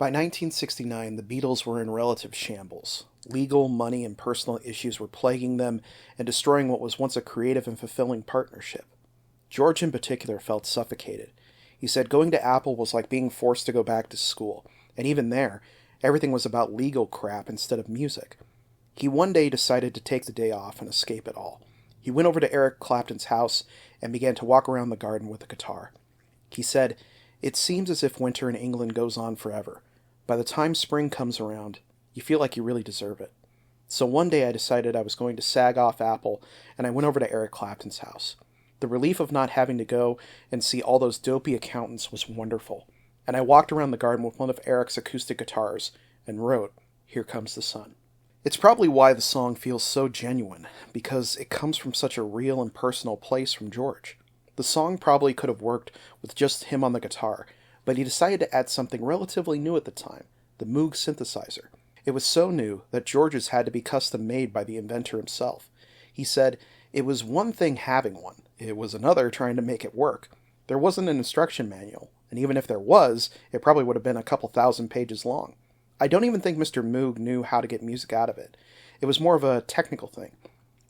By 1969, the Beatles were in relative shambles. Legal, money, and personal issues were plaguing them and destroying what was once a creative and fulfilling partnership. George in particular felt suffocated. He said going to Apple was like being forced to go back to school, and even there, everything was about legal crap instead of music. He one day decided to take the day off and escape it all. He went over to Eric Clapton's house and began to walk around the garden with a guitar. He said, "It seems as if winter in England goes on forever. By the time spring comes around, you feel like you really deserve it." So one day I decided I was going to sag off Apple, and I went over to Eric Clapton's house. The relief of not having to go and see all those dopey accountants was wonderful, and I walked around the garden with one of Eric's acoustic guitars and wrote, "Here Comes the Sun." It's probably why the song feels so genuine, because it comes from such a real and personal place from George. The song probably could have worked with just him on the guitar, but he decided to add something relatively new at the time, the Moog synthesizer. It was so new that George's had to be custom made by the inventor himself. He said, "It was one thing having one, it was another trying to make it work. There wasn't an instruction manual, and even if there was, it probably would have been a couple thousand pages long. I don't even think Mr. Moog knew how to get music out of it. It was more of a technical thing.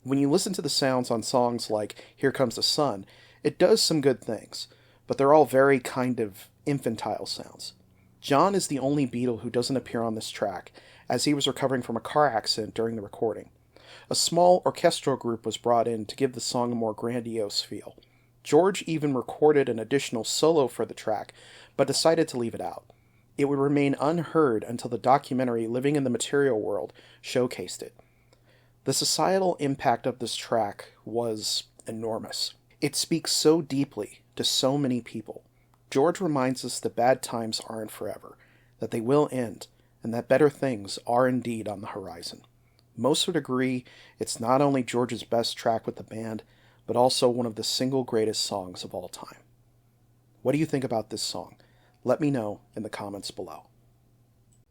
When you listen to the sounds on songs like Here Comes the Sun, it does some good things, but they're all very kind of infantile sounds." John is the only Beatle who doesn't appear on this track, as he was recovering from a car accident during the recording. A small orchestral group was brought in to give the song a more grandiose feel. George even recorded an additional solo for the track, but decided to leave it out. It would remain unheard until the documentary Living in the Material World showcased it. The societal impact of this track was enormous. It speaks so deeply to so many people. George reminds us that bad times aren't forever, that they will end, and that better things are indeed on the horizon. Most would agree it's not only George's best track with the band, but also one of the single greatest songs of all time. What do you think about this song? Let me know in the comments below.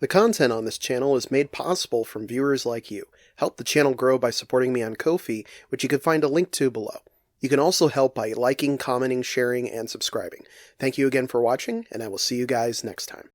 The content on this channel is made possible from viewers like you. Help the channel grow by supporting me on Ko-fi, which you can find a link to below. You can also help by liking, commenting, sharing, and subscribing. Thank you again for watching, and I will see you guys next time.